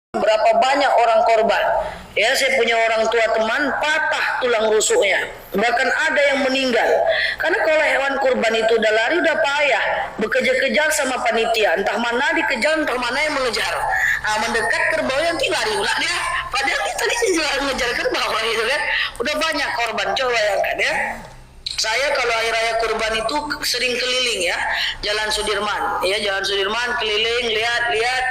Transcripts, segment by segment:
Berapa banyak orang korban. Ya, saya punya orang tua teman patah tulang rusuknya, bahkan ada yang meninggal. Karena kalau hewan kurban itu udah lari udah payah, bekejar-kejar sama panitia, entah mana dikejar, entah mana yang mengejar. Mendekat kerbau yang lari ulah dia, padahal kita juga mengejar kerbau gitu kan. Udah banyak korban, coba bayangkan ya. Saya kalau hari raya kurban itu sering keliling ya, Jalan Sudirman, ya Jalan Sudirman keliling lihat-lihat.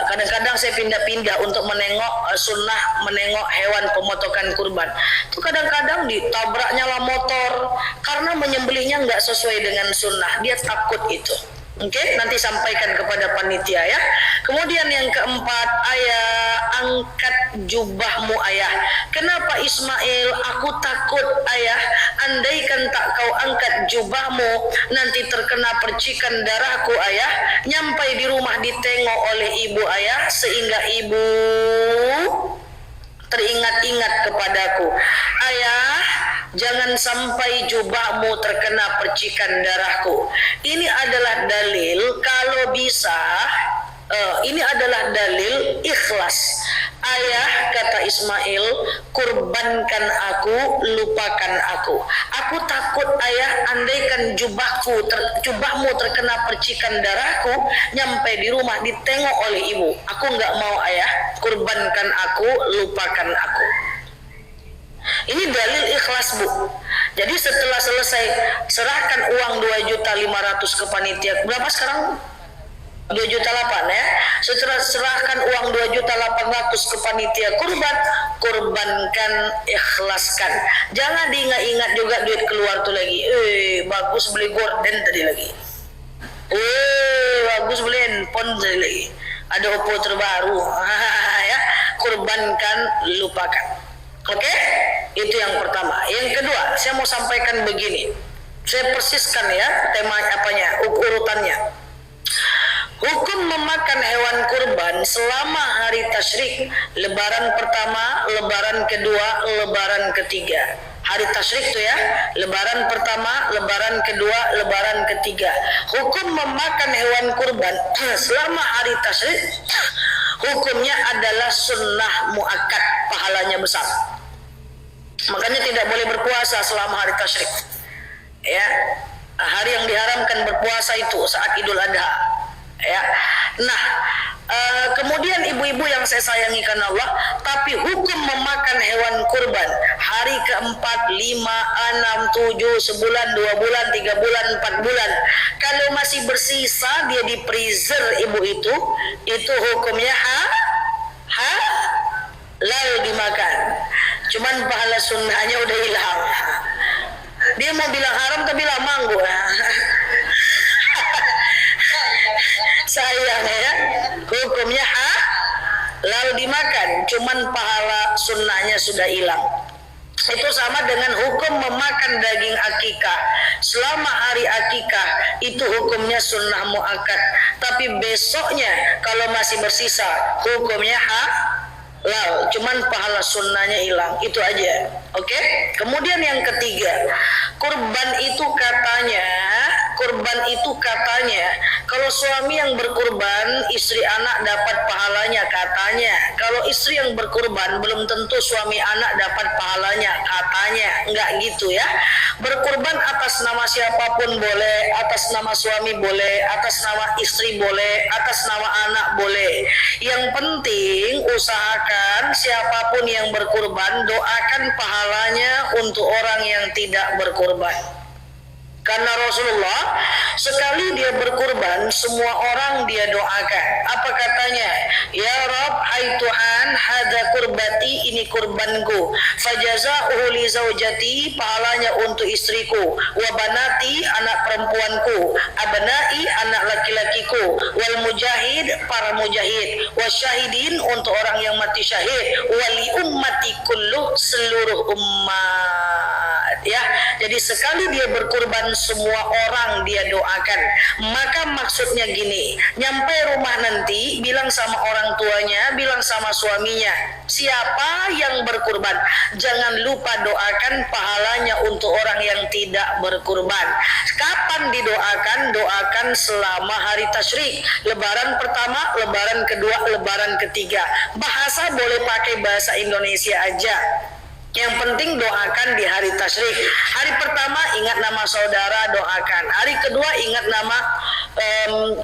Kadang-kadang saya pindah-pindah untuk menengok sunnah, menengok hewan pemotongan kurban. Itu kadang-kadang ditabrak nyala motor karena menyembelihnya nggak sesuai dengan sunnah. Dia takut itu. Oke, nanti sampaikan kepada panitia ya. Kemudian yang keempat, ayah angkat jubahmu ayah. Kenapa Ismail? Aku takut ayah, andaikan tak kau angkat jubahmu, nanti terkena percikan darahku ayah. Nyampai di rumah ditengok oleh ibu ayah, sehingga ibu teringat-ingat kepadaku. Ayah, jangan sampai jubahmu terkena percikan darahku. Ini adalah dalil kalau bisa, ini adalah dalil ikhlas. Ayah, kata Ismail, kurbankan aku, lupakan aku. Aku takut ayah, andaikan jubahmu terkena percikan darahku, nyampe di rumah ditengok oleh ibu. Aku nggak mau ayah, kurbankan aku, lupakan aku. Ini dalil ikhlas, Bu. Jadi setelah selesai serahkan uang 2.500.000 ke panitia. Berapa sekarang? 2.800.000 ya. Setelah serahkan uang 2.800.000 ke panitia kurban, kurbankan, ikhlaskan. Jangan diingat-ingat juga duit keluar tuh lagi. Bagus beli gorden tadi lagi. Bagus beli handphone tadi lagi. Ada Oppo terbaru. Ya, kurbankan, lupakan. Oke, itu yang pertama. Yang kedua, saya mau sampaikan begini. Saya persiskan ya tema apanya, urutannya. Hukum memakan hewan kurban selama hari tasyrik, lebaran pertama, lebaran kedua, lebaran ketiga. Hari tasyrik itu ya, lebaran pertama, lebaran kedua, lebaran ketiga. Hukum memakan hewan kurban selama hari tasyrik, hukumnya adalah sunnah muakkad, pahalanya besar. Makanya tidak boleh berpuasa selama hari tasyrik. Ya, hari yang diharamkan berpuasa itu saat Idul Adha. Ya, nah, kemudian ibu-ibu yang saya sayangi karena Allah, tapi hukum memakan hewan kurban hari keempat, 5, 6, 7, sebulan, 2 bulan, 3 bulan, 4 bulan, kalau masih bersisa dia di freezer ibu itu hukumnya halal dimakan. Cuman pahala sunnahnya udah hilang. Dia mau bilang haram tapi bilang manggu. Sayang ya, hukumnya halal dimakan, cuman pahala sunnahnya sudah hilang. Itu sama dengan hukum memakan daging akikah. Selama hari akikah itu hukumnya sunnah muakkad, tapi besoknya kalau masih bersisa hukumnya halal, cuman pahala sunnahnya hilang. Itu aja. Oke? Kemudian yang ketiga, kurban itu katanya kalau suami yang berkurban, istri anak dapat pahalanya katanya. Kalau istri yang berkurban, belum tentu suami anak dapat pahalanya katanya. Enggak gitu ya. Berkurban atas nama siapapun boleh, atas nama suami boleh, atas nama istri boleh, atas nama anak boleh. Yang penting usahakan siapapun yang berkurban, doakan pahalanya untuk orang yang tidak berkurban. Karena Rasulullah sekali dia berkurban, semua orang dia doakan. Apa katanya? Ya Rabb, hai Tuhan, hadza kurbati, ini kurbanku. Fajaza'uhu li zaujati, pahalanya untuk istriku. Wa banati, anak perempuanku. Abnai, anak laki-lakiku. Wal mujahid, para mujahid. Wa syahidin, untuk orang yang mati syahid. Wali ummati kulluh, seluruh umat. ya. Jadi sekali dia berkurban semua orang dia doakan. Maka maksudnya gini, nyampe rumah nanti bilang sama orang tuanya, bilang sama suaminya, siapa yang berkurban jangan lupa doakan pahalanya untuk orang yang tidak berkurban. Kapan didoakan? Doakan selama hari tasyrik, lebaran pertama, lebaran kedua, lebaran ketiga. Bahasa boleh pakai bahasa Indonesia aja. Yang penting doakan di hari tasyrik. Hari pertama ingat nama saudara, doakan. Hari kedua ingat nama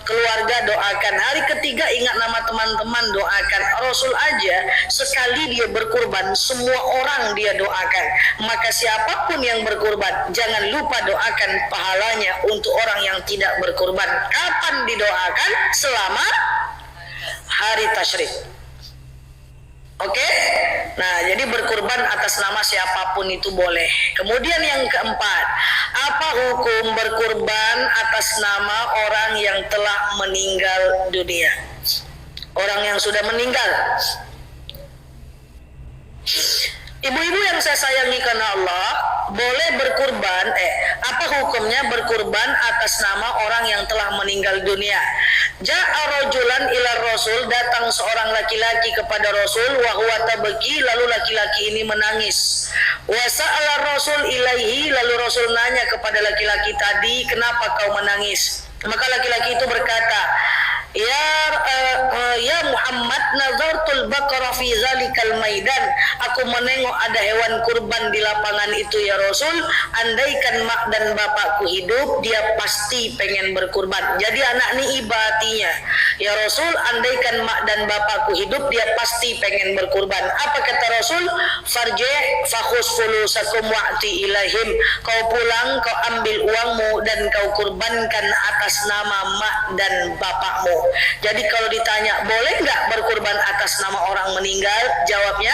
keluarga, doakan. Hari ketiga ingat nama teman-teman, doakan. Rasul aja sekali dia berkurban semua orang dia doakan. Maka siapapun yang berkurban jangan lupa doakan pahalanya untuk orang yang tidak berkurban. Kapan didoakan? Selama hari tasyrik. Oke? Nah, jadi berkurban atas nama siapapun itu boleh. Kemudian yang keempat, apa hukum berkurban atas nama orang yang telah meninggal dunia? Orang yang sudah meninggal. Ibu-ibu yang saya sayangi karena Allah, boleh berkurban, apa hukumnya berkurban atas nama orang yang telah meninggal dunia? Ja'a rajulan ila Rasul, datang seorang laki-laki kepada Rasul, wa huwa tabki, lalu laki-laki ini menangis. Wa sa'ala Rasul ilaihi, lalu Rasul nanya kepada laki-laki tadi, kenapa kau menangis? Maka laki-laki itu berkata, Ya Muhammad, nazartul baqara fi zalikal maidan. Aku menengok ada hewan kurban di lapangan itu ya Rasul. Andaikan mak dan bapakku hidup, dia pasti pengen berkurban. Jadi anak ini ibatinya, ya Rasul, andaikan mak dan bapakku hidup, dia pasti pengen berkurban. Apa kata Rasul? Farji fakhus fulusakum wa'ti ilaihim. Kau pulang, kau ambil uangmu dan kau kurbankan atas nama mak dan bapakmu. Jadi kalau ditanya boleh nggak berkurban atas nama orang meninggal, jawabnya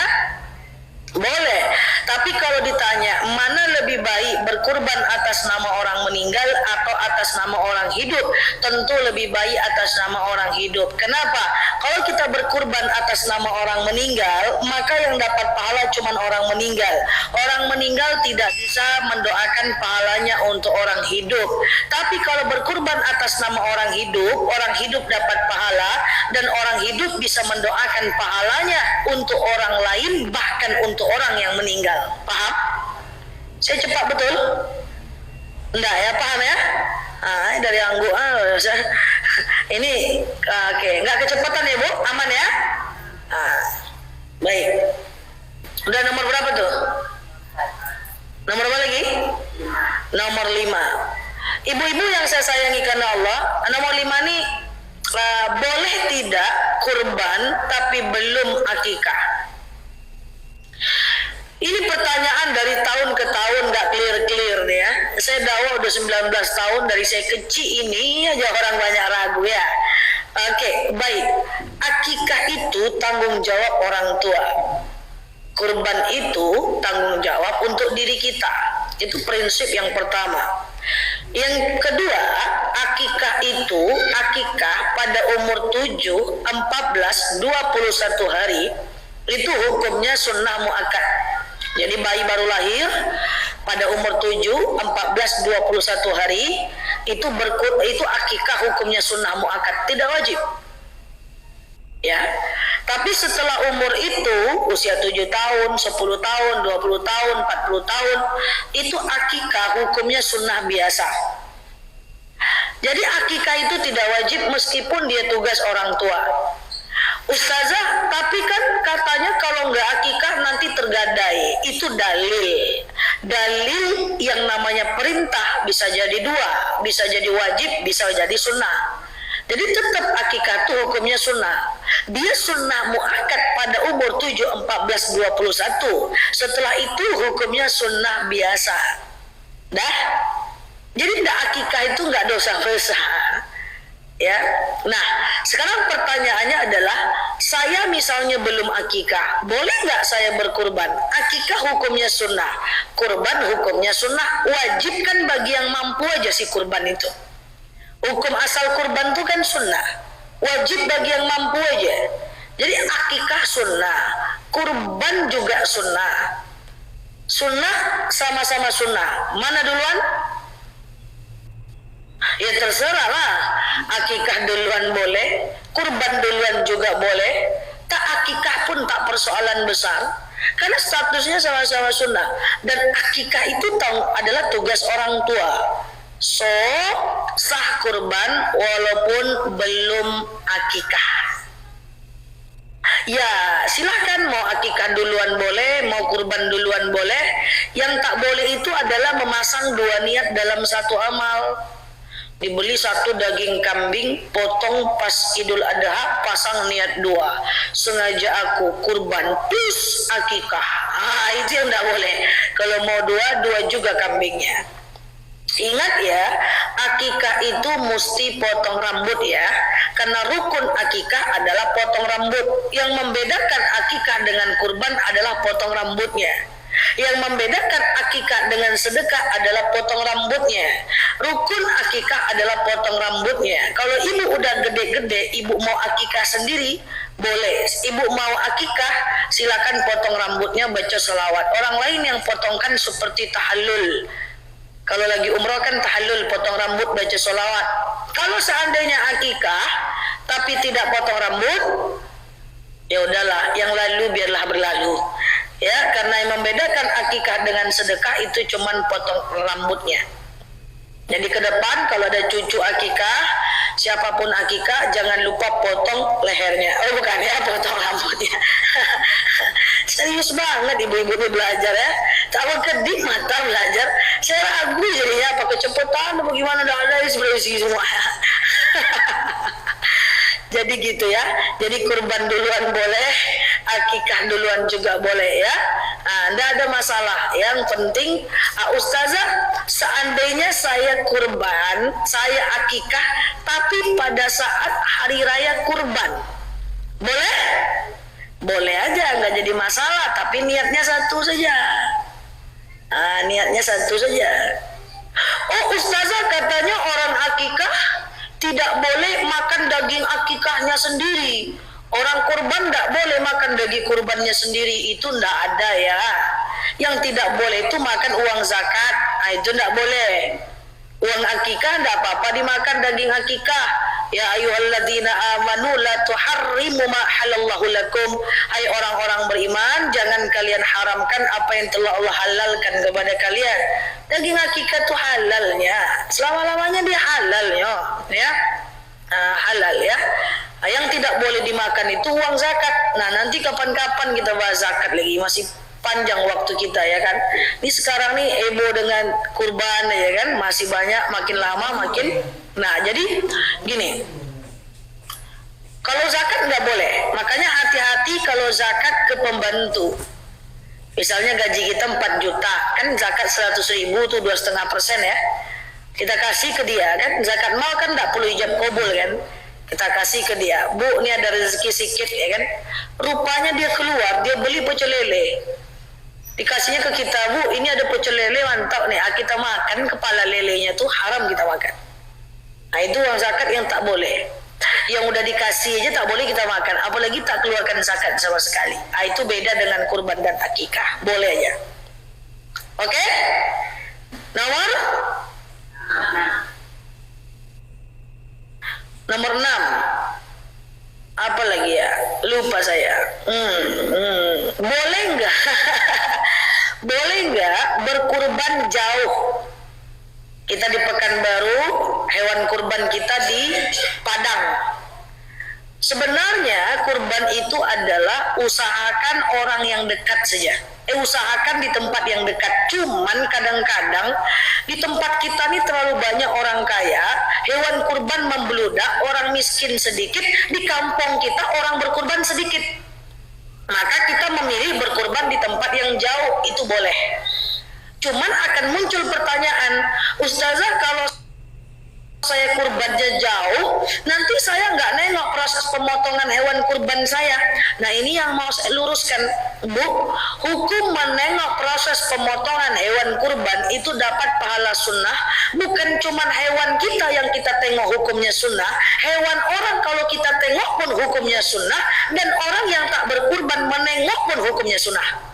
boleh. Tapi kalau ditanya mana lebih baik berkurban atas nama orang meninggal atau atas nama orang hidup, tentu lebih baik atas nama orang hidup. Kenapa? Kalau kita berkurban atas nama orang meninggal, maka yang dapat pahala cuma orang meninggal. Orang meninggal tidak bisa mendoakan pahalanya untuk orang hidup. Tapi kalau berkurban atas nama orang hidup dapat pahala, dan orang hidup bisa mendoakan pahalanya untuk orang lain, bahkan untuk orang yang meninggal. Paham? Saya cepat betul? Enggak ya, paham ya? Dari anggu ini oke, enggak kecepatan ya Bu? Aman ya? Baik. Udah nomor berapa tuh? Nomor apa lagi? Nomor 5. Ibu-ibu yang saya sayangi karena Allah, nomor 5 nih, boleh tidak kurban tapi belum akikah? Ini pertanyaan dari tahun ke tahun gak clear nih ya. Saya dakwah udah 19 tahun, dari saya kecil ini aja orang banyak ragu ya. Oke, baik. Akikah itu tanggung jawab orang tua. Kurban itu tanggung jawab untuk diri kita. Itu prinsip yang pertama. Yang kedua, akikah pada umur 7, 14, 21 hari itu hukumnya sunnah muakkad. Jadi bayi baru lahir pada umur 7, 14, 21 hari itu akikah hukumnya sunnah muakkad, tidak wajib. Ya. Tapi setelah umur itu, usia 7 tahun, 10 tahun, 20 tahun, 40 tahun, itu akikah hukumnya sunnah biasa. Jadi akikah itu tidak wajib meskipun dia tugas orang tua. Ustazah, tapi kan katanya kalau nggak akikah nanti tergadai. Itu dalil. Dalil yang namanya perintah bisa jadi dua, bisa jadi wajib, bisa jadi sunnah. Jadi tetap akikah itu hukumnya sunnah. Dia sunnah muakkad pada umur 7, 14, 21. Setelah itu hukumnya sunnah biasa. Dah? Jadi akikah itu nggak dosa-dosa. Ya. Nah, sekarang pertanyaannya adalah, saya misalnya belum akikah, boleh nggak saya berkurban? Akikah hukumnya sunnah, kurban hukumnya sunnah. Wajib kan bagi yang mampu aja si kurban itu. Hukum asal kurban itu kan sunnah, wajib bagi yang mampu aja. Jadi akikah sunnah, kurban juga sunnah. Sunnah sama-sama sunnah. Mana duluan? Ya terserah lah. Akikah duluan boleh, kurban duluan juga boleh. Tak akikah pun tak persoalan besar. Karena statusnya sama-sama sunnah. Dan akikah itu adalah tugas orang tua. So, sah kurban walaupun belum akikah. Ya, silakan mau akikah duluan boleh, mau kurban duluan boleh. Yang tak boleh itu adalah memasang dua niat dalam satu amal. Dibeli satu daging kambing, potong pas Idul Adha, pasang niat dua. Sengaja aku kurban plus akikah. Itu yang tak boleh. Kalau mau dua juga kambingnya. Ingat ya, akikah itu mesti potong rambut ya. Karena rukun akikah adalah potong rambut. Yang membedakan akikah dengan kurban adalah potong rambutnya. Yang membedakan akikah dengan sedekah adalah potong rambutnya. Rukun akikah adalah potong rambutnya. Kalau ibu udah gede-gede, ibu mau akikah sendiri, boleh. Ibu mau akikah, silakan potong rambutnya, baca selawat. Orang lain yang potongkan seperti tahallul. Kalau lagi umroh kan tahallul, potong rambut, baca sholawat. Kalau seandainya akikah tapi tidak potong rambut, ya udahlah, yang lalu biarlah berlalu. Ya, karena yang membedakan akikah dengan sedekah itu cuman potong rambutnya. Jadi ke depan kalau ada cucu akikah, siapapun akikah, jangan lupa potong lehernya. Oh bukan ya, potong rambutnya. Serius banget ibu-ibu ini belajar ya. Tak kedip mata belajar. Saya ragu jadinya apa kecepatan apa gimana, ada ekspresi semua. Jadi gitu ya. Jadi kurban duluan boleh, akikah duluan juga boleh ya. Tidak ada masalah. Yang penting, Ustazah, seandainya saya kurban, saya akikah, tapi pada saat hari raya kurban, boleh? Boleh aja, nggak jadi masalah. Tapi niatnya satu saja. Niatnya satu saja. Oh Ustazah, katanya orang akikah tidak boleh makan daging akikahnya sendiri. Orang kurban tidak boleh makan daging kurbannya sendiri. Itu tidak ada ya. Yang tidak boleh itu makan uang zakat. Itu tidak boleh. Uang akikah tidak apa-apa dimakan daging akikah. Ya ayyuhalladzina amanu la tuharrimu ma halallahu lakum. Hai orang-orang beriman, jangan kalian haramkan apa yang telah Allah halalkan kepada kalian. Daging akikah itu halalnya. Selama-lamanya dia halal ya. Halal ya. Yang tidak boleh dimakan itu uang zakat. Nah, nanti kapan-kapan kita bahas zakat lagi, masih panjang waktu kita ya kan. Ini sekarang nih heboh dengan kurban ya kan, masih banyak, makin lama makin. Nah, jadi gini. Kalau zakat nggak boleh. Makanya hati-hati kalau zakat ke pembantu. Misalnya gaji kita 4 juta, kan zakat 100.000 tuh 2,5% ya. Kita kasih ke dia kan, zakat mal kan nggak perlu ijab kabul kan. Kita kasih ke dia, Bu, ini ada rezeki sedikit ya kan. Rupanya dia keluar, dia beli pecel lele. Dikasihnya ke kita, Bu, ini ada pecel lele mantap nih. Kita makan kepala lelenya tuh haram kita makan. Nah, itu uang zakat yang tak boleh. Yang udah dikasih aja tak boleh kita makan, apalagi tak keluarkan zakat sama sekali. Nah, itu beda dengan kurban dan akikah. Boleh aja. Oke? Nomor 6. Apa lagi ya? Lupa saya. Boleh nggak? Boleh nggak berkurban jauh? Kita di Pekanbaru, hewan kurban kita di Padang. Sebenarnya kurban itu adalah usahakan orang yang dekat saja. Usahakan di tempat yang dekat. Cuman kadang-kadang di tempat kita nih terlalu banyak orang kaya, hewan kurban membludak, orang miskin sedikit, di kampung kita orang berkurban sedikit. Maka kita memilih berkurban di tempat yang jauh, itu boleh. Cuman akan muncul pertanyaan, Ustazah, kalau saya kurbannya jauh, nanti saya nggak nengok proses pemotongan hewan kurban saya. Nah, ini yang mau saya luruskan, Bu. Hukum menengok proses pemotongan hewan kurban itu dapat pahala sunnah. Bukan cuma hewan kita yang kita tengok hukumnya sunnah, hewan orang kalau kita tengok pun hukumnya sunnah, dan orang yang tak berkurban menengok pun hukumnya sunnah.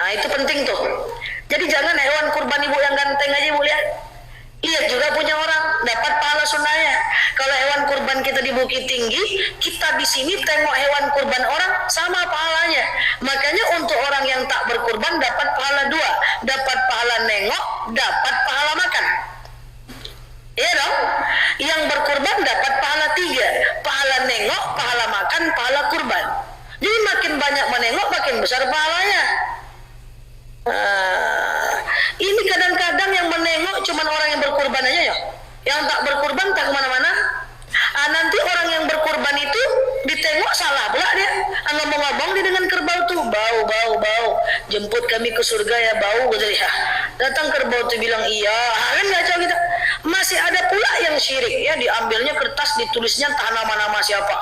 Nah, Nah itu penting tuh. Jadi jangan hewan kurban ibu yang ganteng aja ibu lihat. Lihat juga punya orang, dapat pahala sunnahnya. Kalau hewan kurban kita di Bukit Tinggi, kita di sini tengok hewan kurban orang sama pahalanya. Makanya untuk orang yang tak berkurban dapat pahala dua, dapat pahala nengok, dapat pahala makan. Iya dong? Yang berkurban dapat pahala tiga, pahala nengok, pahala makan, pahala kurban. Jadi makin banyak menengok, makin besar pahalanya. Ini kadang-kadang yang menengok cuman orang yang berkurban aja ya. Yang tak berkurban tak kemana-mana. Nanti orang yang berkurban itu ditengok salah pula dia. Ngomong-ngomong dia dengan kerbau tuh, bau, jemput kami ke surga ya bau, gitu ya. Datang kerbau tuh bilang iya, kan ngaco kita. Masih ada pula yang syirik ya, diambilnya kertas ditulisnya entah nama-nama siapa,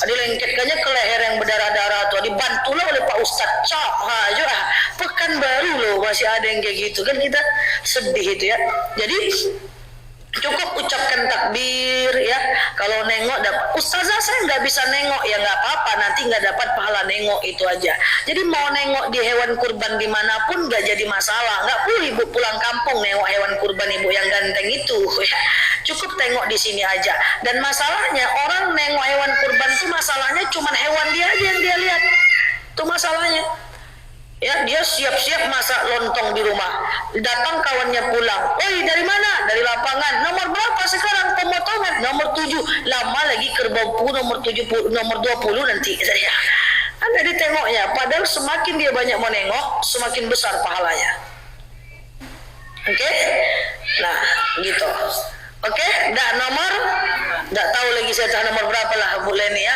dilengketkannya ke leher yang berdarah-darah tuh, dibantulah oleh Pak Ustadz Cap, juga Pekanbaru loh masih ada yang kayak gitu kan, kita sedih itu ya. Jadi cukup ucapkan takbir ya. Kalau nengok dapat, ustazah saya nggak bisa nengok ya nggak apa-apa, nanti nggak dapat pahala nengok, itu aja. Jadi mau nengok di hewan kurban dimanapun nggak jadi masalah, nggak perlu ibu pulang kampung nengok hewan kurban ibu yang ganteng itu ya. Cukup tengok di sini aja. Dan masalahnya orang nengok hewan kurban itu masalahnya cuman hewan dia aja yang dia lihat, itu masalahnya. Ya, dia siap-siap masak lontong di rumah. Datang kawannya pulang. Oi, dari mana? Dari lapangan. Nomor berapa sekarang pemotongan? Nomor 7. Lama lagi kerbau nomor 70, nomor 20 nanti. Ya. Anda ditengoknya. Padahal semakin dia banyak menengok, semakin besar pahalanya. Oke? Nah, gitu. Oke? Dah nomor? Nggak tahu lagi saya tahu nomor berapa lah Bu Leni ya.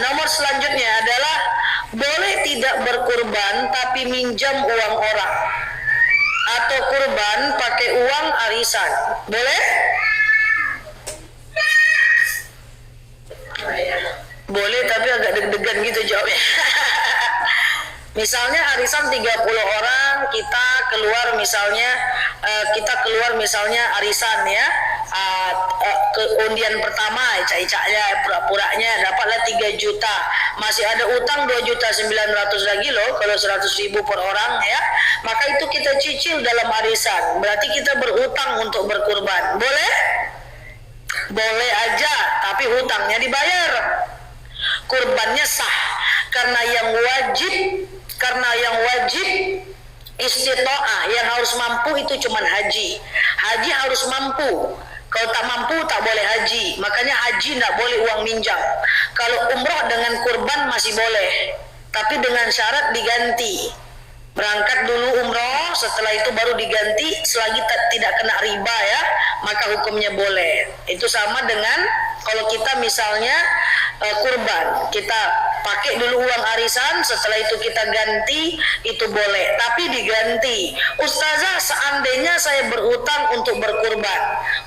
Nomor selanjutnya adalah boleh tidak berkurban tapi minjam uang orang atau kurban pakai uang arisan. Boleh? Boleh tapi agak deg-degan gitu jawabnya. Misalnya arisan 30 orang, kita keluar misalnya arisan ya, ke undian pertama icak-icaknya pura-puranya dapatlah 3 juta, masih ada utang 2.900.000 lagi loh kalau 100.000 per orang ya, maka itu kita cicil dalam arisan, berarti kita berhutang untuk berkurban. Boleh? Boleh aja, tapi hutangnya dibayar, kurbannya sah. Karena yang wajib istitoah, yang harus mampu itu cuman haji. Haji harus mampu. Kalau tak mampu tak boleh haji. Makanya haji tak boleh uang minjam. Kalau umroh dengan kurban masih boleh, tapi dengan syarat diganti. Berangkat dulu umroh, setelah itu baru diganti, selagi tidak kena riba ya, maka hukumnya boleh. Itu sama dengan kalau kita misalnya kurban, kita pakai dulu uang arisan, setelah itu kita ganti, itu boleh, tapi diganti. Ustazah, seandainya saya berhutang untuk berkurban,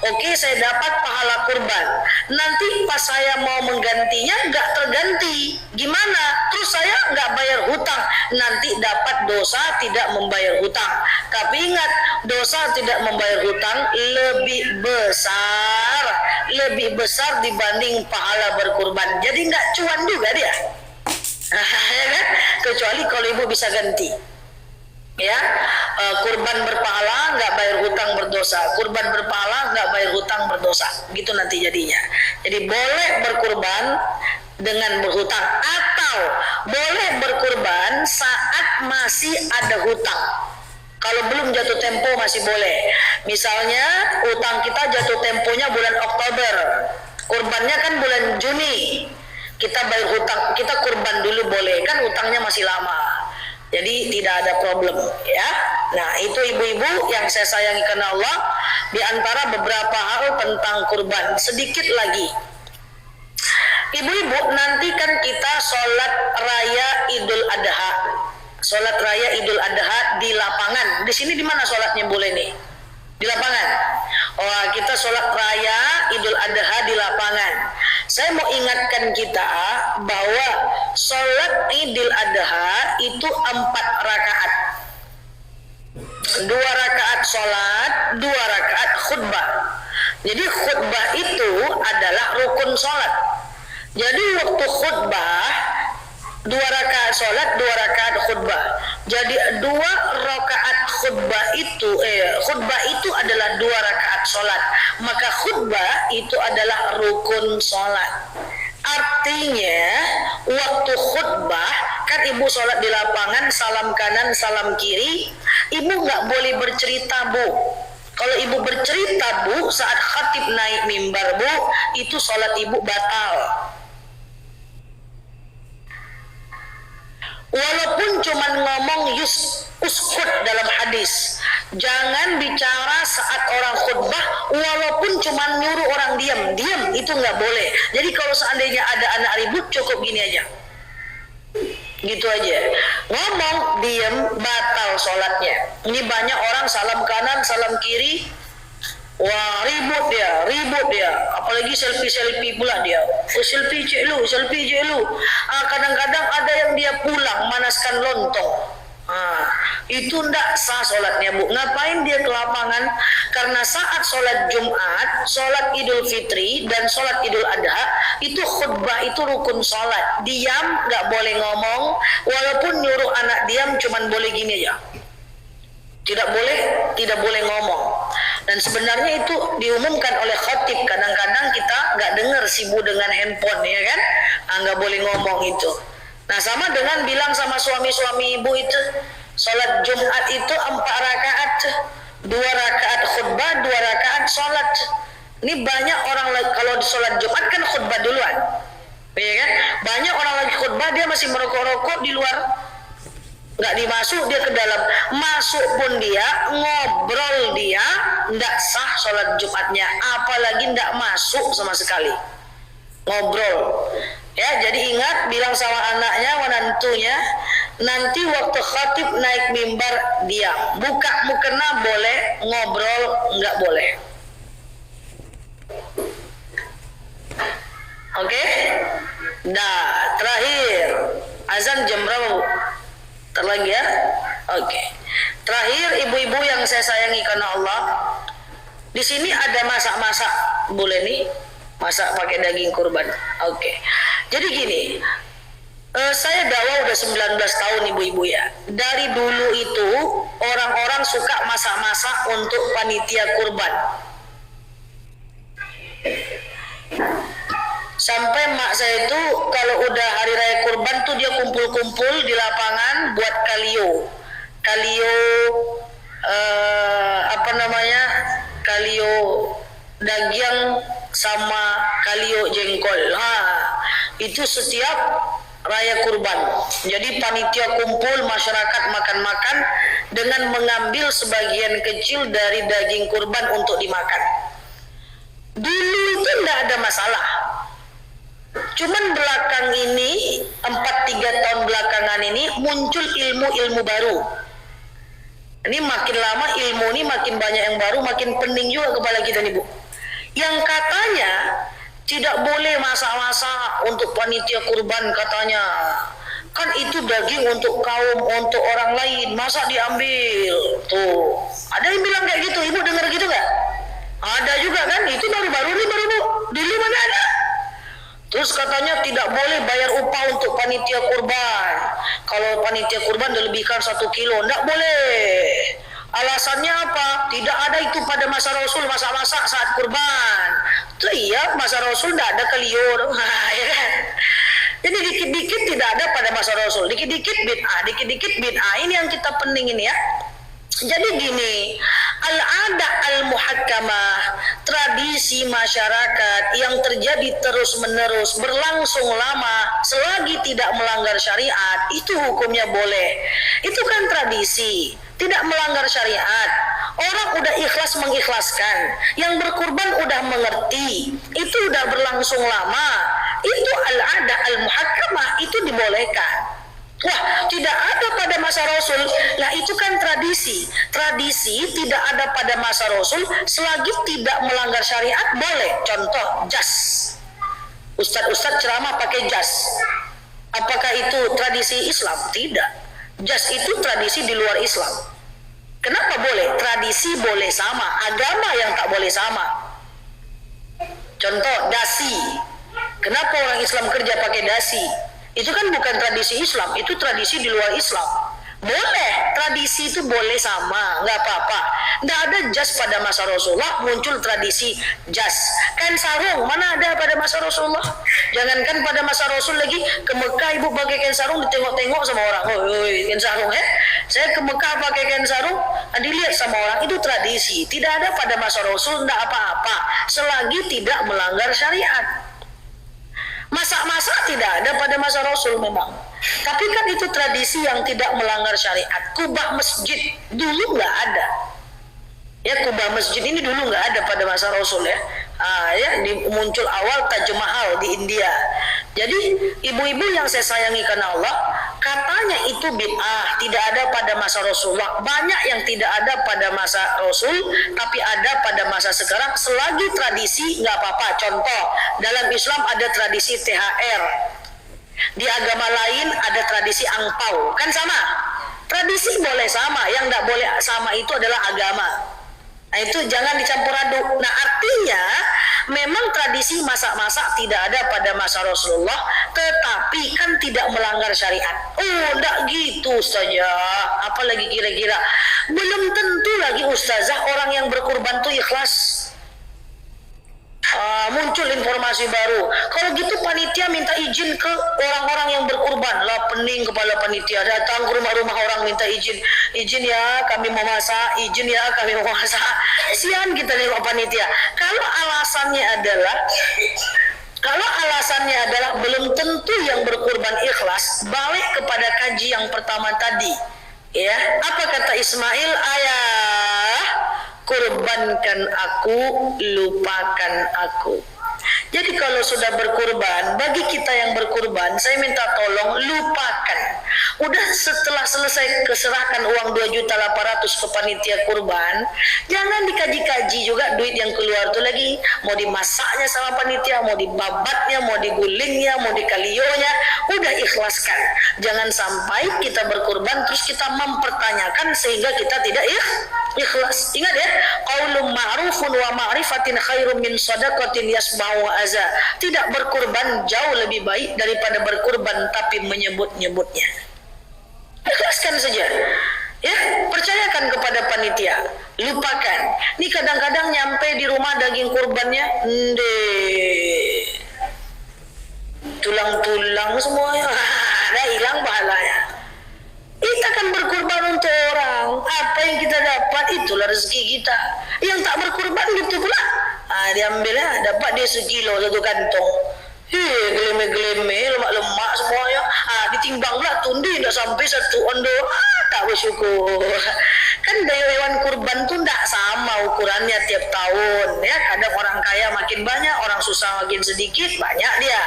oke, saya dapat pahala kurban, nanti pas saya mau menggantinya nggak terganti, gimana? Terus saya nggak bayar hutang, nanti dapat dosa tidak membayar hutang. Tapi ingat, dosa tidak membayar hutang lebih besar dibanding pahala berkurban. Jadi nggak cuan juga dia. Ya kan? Kecuali kalau ibu bisa ganti. Ya, kurban berpahala nggak bayar hutang berdosa, kurban berpahala nggak bayar hutang berdosa, gitu nanti jadinya. Jadi boleh berkurban dengan berhutang, atau boleh berkurban saat masih ada hutang. Kalau belum jatuh tempo masih boleh. Misalnya utang kita jatuh temponya bulan Oktober, kurbannya kan bulan Juni, kita bayar hutang, kita kurban dulu boleh, kan utangnya masih lama. Jadi tidak ada problem ya. Nah, itu ibu-ibu yang saya sayangi karena Allah, di antara beberapa hal tentang kurban. Sedikit lagi, ibu-ibu, nanti kan kita sholat raya Idul Adha. Sholat raya Idul Adha di lapangan. Di sini di mana sholatnya boleh nih? Di lapangan. Oh, kita sholat raya Idul Adha di lapangan. Saya mau ingatkan kita bahwa sholat Idul Adha itu 4 rakaat. 2 rakaat sholat, 2 rakaat khutbah. Jadi khutbah itu adalah rukun sholat. Jadi waktu khutbah 2 rakaat sholat, 2 rakaat khutbah. Jadi 2 rakaat khutbah itu adalah 2 rakaat sholat. Maka khutbah itu adalah rukun sholat. Artinya waktu khutbah kan ibu sholat di lapangan, salam kanan, salam kiri, ibu nggak boleh bercerita, Bu. Kalau ibu bercerita, Bu, saat khatib naik mimbar, Bu, itu sholat ibu batal. Walaupun cuman ngomong uskut dalam hadis, jangan bicara saat orang khutbah, walaupun cuman nyuruh orang diam, itu nggak boleh. Jadi kalau seandainya ada anak ribut, cukup gini aja, gitu aja, ngomong diam, batal sholatnya. Ini banyak orang salam kanan, salam kiri, wah ribut dia, apalagi selfie pula dia. Selfie cek lu. Kadang-kadang ada yang dia pulang manaskan lontong. Itu ndak sah sholatnya, Bu. Ngapain dia ke lapangan? Karena saat sholat Jumat, sholat Idul Fitri, dan sholat Idul Adha, itu khutbah itu rukun sholat. Diam, nggak boleh ngomong. Walaupun nyuruh anak diam, cuman boleh gini aja. Tidak boleh ngomong. Dan sebenarnya itu diumumkan oleh khatib. Kadang-kadang kita nggak dengar, sibuk dengan handphone, ya kan? Nggak boleh ngomong itu. Nah, sama dengan bilang sama suami-suami ibu itu, sholat Jumat itu 4 rakaat, 2 rakaat khutbah, 2 rakaat sholat. Ini banyak orang kalau di sholat Jumat kan khutbah duluan, ya kan? Banyak orang lagi khutbah dia masih merokok-rokok di luar, nggak dimasuk dia ke dalam. Masuk pun dia, ngobrol dia, nggak sah sholat Jumatnya, apalagi nggak masuk sama sekali, ngobrol. Ya, jadi ingat, bilang sama anaknya, menantunya, nanti waktu khatib naik mimbar diam, buka mukena boleh, ngobrol nggak boleh. Oke? Nah, terakhir, azan jam berapa, Bu? Lagi ya? Oke. Terakhir, ibu-ibu yang saya sayangi karena Allah, di sini ada masak-masak, boleh nih, masak pakai daging kurban. Oke. Jadi gini, saya dakwah udah 19 tahun ibu-ibu ya. Dari dulu itu orang-orang suka masak-masak untuk panitia kurban. Sampai mak saya itu kalau udah hari raya kurban tuh dia kumpul-kumpul di lapangan buat kalio kalio daging sama kalio jengkol. Itu setiap raya kurban. Jadi panitia kumpul, masyarakat makan-makan dengan mengambil sebagian kecil dari daging kurban untuk dimakan. Dulu itu tidak ada masalah. Cuman belakang ini 4-3 tahun belakangan ini muncul ilmu-ilmu baru. Ini makin lama ilmu ini makin banyak yang baru, makin pening juga kepala kita nih, Bu. Yang katanya tidak boleh masak-masak untuk panitia kurban katanya. Kan itu daging untuk kaum, untuk orang lain, masa diambil? Tuh, ada yang bilang kayak gitu, Ibu dengar gitu nggak? Ada juga kan, itu baru-baru nih, Bu. Dulu mana ada? Terus katanya tidak boleh bayar upah untuk panitia kurban. Kalau panitia kurban dilebihkan 1 kilo, tidak boleh. Alasannya apa? Tidak ada itu pada masa Rasul, masak-masak saat kurban. Itu iya, masa Rasul tidak ada kalio. Ya kan? Jadi dikit-dikit tidak ada pada masa Rasul. Dikit-dikit bid'ah. Ini yang kita pentingin ya. Jadi gini, al-ada al-muhakkamah, tradisi masyarakat yang terjadi terus-menerus, berlangsung lama, selagi tidak melanggar syariat, itu hukumnya boleh. Itu kan tradisi, tidak melanggar syariat. Orang udah ikhlas mengikhlaskan, yang berkurban udah mengerti, itu udah berlangsung lama. Itu al-ada al-muhakkamah, itu dibolehkan. Wah, tidak ada pada masa Rasul. Nah, itu kan tradisi. Tradisi tidak ada pada masa Rasul selagi tidak melanggar syariat boleh. Contoh, jas. Ustadz ceramah pakai jas. Apakah itu tradisi Islam? Tidak. Jas itu tradisi di luar Islam. Kenapa boleh? Tradisi boleh sama, agama yang tak boleh sama. Contoh, dasi. Kenapa orang Islam kerja pakai dasi? Itu kan bukan tradisi Islam, itu tradisi di luar Islam. Boleh, tradisi itu boleh sama, nggak apa-apa. Nggak ada jas pada masa Rasulullah, muncul tradisi jas. Kain sarung, mana ada pada masa Rasulullah? Jangankan pada masa Rasul lagi, ke Mekah ibu pakai kain sarung, ditengok-tengok sama orang. Oh, kain sarung ya. Saya ke Mekah pakai kain sarung, dilihat sama orang, itu tradisi. Tidak ada pada masa Rasul, nggak apa-apa. Selagi tidak melanggar syariat. Masak-masak tidak ada pada masa Rasul memang. Tapi kan itu tradisi yang tidak melanggar syariat. Kubah masjid dulu nggak ada. Ya, kubah masjid ini dulu nggak ada pada masa Rasul ya. Muncul awal Taj Mahal di India. Jadi ibu-ibu yang saya sayangi karena Allah, katanya itu bid'ah, tidak ada pada masa Rasulullah. Banyak yang tidak ada pada masa Rasul, tapi ada pada masa sekarang. Selagi tradisi nggak apa-apa. Contoh, dalam Islam ada tradisi THR. Di agama lain ada tradisi angpau, kan sama. Tradisi boleh sama, yang nggak boleh sama itu adalah agama. Nah itu jangan dicampur aduk. Nah artinya memang tradisi masak-masak tidak ada pada masa Rasulullah, tetapi kan tidak melanggar syariat. Oh enggak gitu saja. Apalagi kira-kira belum tentu lagi ustazah orang yang berkurban itu ikhlas. Muncul informasi baru. Kalau gitu panitia minta izin ke orang-orang yang berkurban. Lah pening kepala panitia datang ke rumah-rumah orang minta izin. Izin ya kami mau masak, izin ya kami mau masak. Sian kita nengok panitia. Kalau alasannya adalah belum tentu yang berkurban ikhlas, balik kepada kaji yang pertama tadi. Ya, apa kata Ismail? Ayah, kurbankan aku, lupakan aku. Jadi kalau sudah berkurban, bagi kita yang berkurban, saya minta tolong lupakan. Udah setelah selesai keserahkan uang 2.800.000 ke panitia kurban, jangan dikaji-kaji juga duit yang keluar itu lagi. Mau dimasaknya sama panitia, mau dibabatnya, mau digulingnya, mau dikalionya, udah ikhlaskan. Jangan sampai kita berkurban terus kita mempertanyakan sehingga kita tidak ikhlas. Ingat ya, qaulun ma'rufun wa ma'rifatin khairum min shadaqatin yasba'u aza. Tidak berkurban jauh lebih baik daripada berkurban tapi menyebut-nyebutnya. Ikhlaskan saja. Ya, percayakan kepada panitia. Lupakan. Ini kadang-kadang nyampe di rumah daging kurbannya, tulang-tulang semuanya. Ada hilang pahalanya. Kita kan berkurban untuk orang. Apa yang kita dapat itulah rezeki kita. Yang tak berkurban gitu pula. Diambilnya dapat dia sekilo satu kantong. Geleme-geleme, lemak-lemak semuanya. Ditimbang pula tundi tidak sampai satu ondo. Tak bersyukur. Kan hewan kurban tuh tidak sama ukurannya tiap tahun. Ya, kadang orang kaya makin banyak, orang susah makin sedikit, banyak dia.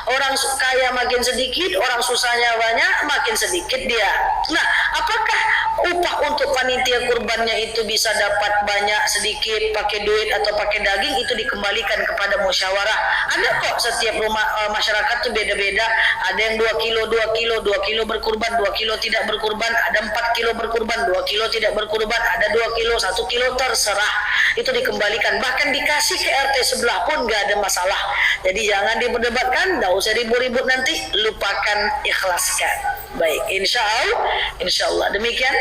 Orang kaya makin sedikit, orang susahnya banyak, makin sedikit dia. Nah, apakah upah untuk panitia kurbannya itu bisa dapat banyak, sedikit, pakai duit atau pakai daging, itu dikembalikan kepada musyawarah. Ada kok setiap rumah masyarakat itu beda-beda. Ada yang 2 kilo berkurban, 2 kilo tidak berkurban, ada 4 kilo berkurban, 2 kilo tidak berkurban, ada 2 kilo, 1 kilo, terserah. Itu dikembalikan. Bahkan dikasih ke RT sebelah pun gak ada masalah. Jadi jangan diperdebatkan, gak usah ribut-ribut nanti, lupakan, ikhlaskan. Baik, insya Allah demikian.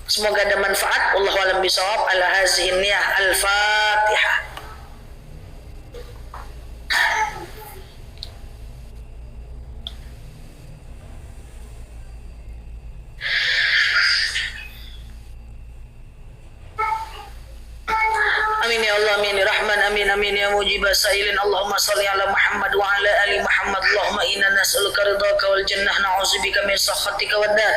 Semoga ada manfaat. Wallahu a'lam bishawab. Ala hazihi niyah. Al-Fatihah. Amin ya Allah, amin ya Rahman, amin amin ya mujibas sa'ilin. Allahumma salli ala Muhammad wa ala ali Muhammad. Allahumma inna nas'aluka ridhaka wal jannah, na'udzubika min sakhatika wad nar.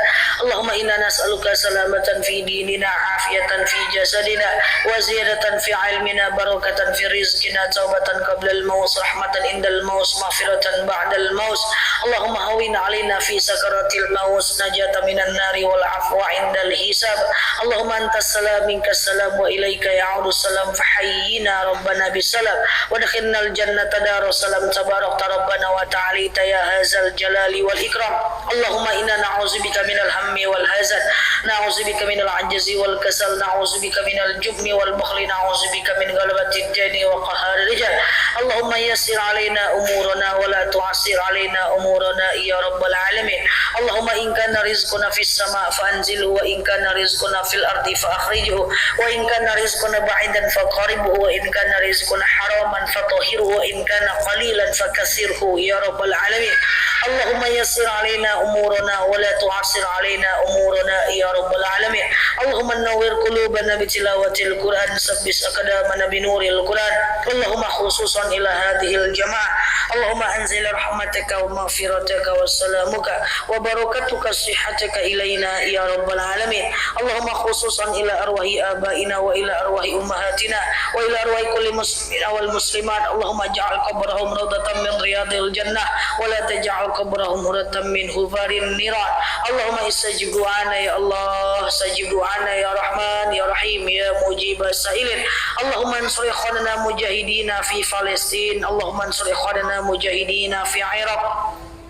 Allahumma inna nas'aluka salamatan fi dinina, afiyatan fi jasadina, wa ziyadatan fi ilmina, barakatan fi rizqina, taubatan qabla al-maut, rahmatan indal maut, maghfiratan ba'dal maut. Allahumma hawwin 'alaina fi sakaratil maut, najatan minan nari wal 'afwa indal hisab. Allahumma antas salam minkas salam wa ilaika ya'udus salam. فحي nabiyyina rabbana bisalam wa dakhinal jannata darussalam tabarakta rabbana wa ta'alita ya hadzal jalali wal ikram. Allahumma inna na'udzubika minal hammi wal hazan, na'udzubika minal ajzi wal kasal, na'udzubika minal jubni wal bukhli, na'udzubika min ghalabatid dani wa qahari rijal. Allahumma yassir alaina umurana wa la tu'assir alaina umurana ya rabbal alamin. Allahumma in kana rizquna fis sama' fa anzilhu wa in kana rizquna fil ardi fa akhrijhu wa in kana rizquna ba'idan fa qaribhu wa in kana rizquna haraman fa tahhirhu wa in kana qalilan fa kasirhu ya rabbal alamin. Allahumma yassir alaina umurana wa la tu'assir alaina umurana ya rabbal alamin. Allahumma nawwir qulubana bi tilawatil Qur'an, sabbis aqdamana bi nuril Qur'an. Allahumma khususan ila hadhil jamaah. Allahumma anzil rahmataka wa maghfirataka wa salamuka wa barakatuka sihhataka ilaina ya rabbal alamin. Allahumma khususan ila arwahi abaina wa ila arwahi ummahatina wa ila arwahi kulli muslimin wal muslimat. Allahumma ja'al qabrahum rawdatan min riyadil jannah wa la taj'al qabrahum huratan min hufarin niran. Allahumma istajib du'ana ya Allah, istajib du'ana ya Rahman ya Rahim ya mujibas sa'ilin. Allahumma ansur ikhwanana mujahidina fi Palestin. Allahumma ansur ikhwanana mujahidina fi Iraq.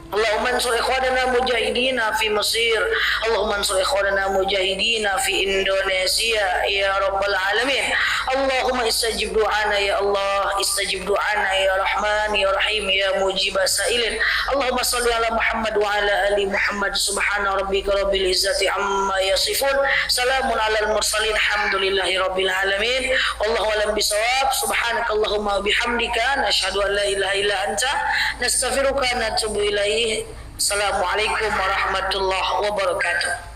Allahumma ansur ikhwanana mujahidina fi Mesir. Allahumma ansur ikhwanana mujahidina fi Indonesia ya rabbal alamin. Allahumma istajib du'ana ya Allah, istajib du'ana ya Rahman ya Rahim ya mujibas sa'ilin. Allahumma salli ala Muhammad wa ala ali Muhammad. Subhana rabbika rabbil izzati amma yasifun, salamun alal mursalin, alhamdulillahi rabbil alamin. Wallahu a'lam bisawab. Subhanakallahumma wa bihamdika nashhadu an la ilaha illa anta nastaghfiruka wa natubu ilaik. Assalamualaikum warahmatullahi wabarakatuh.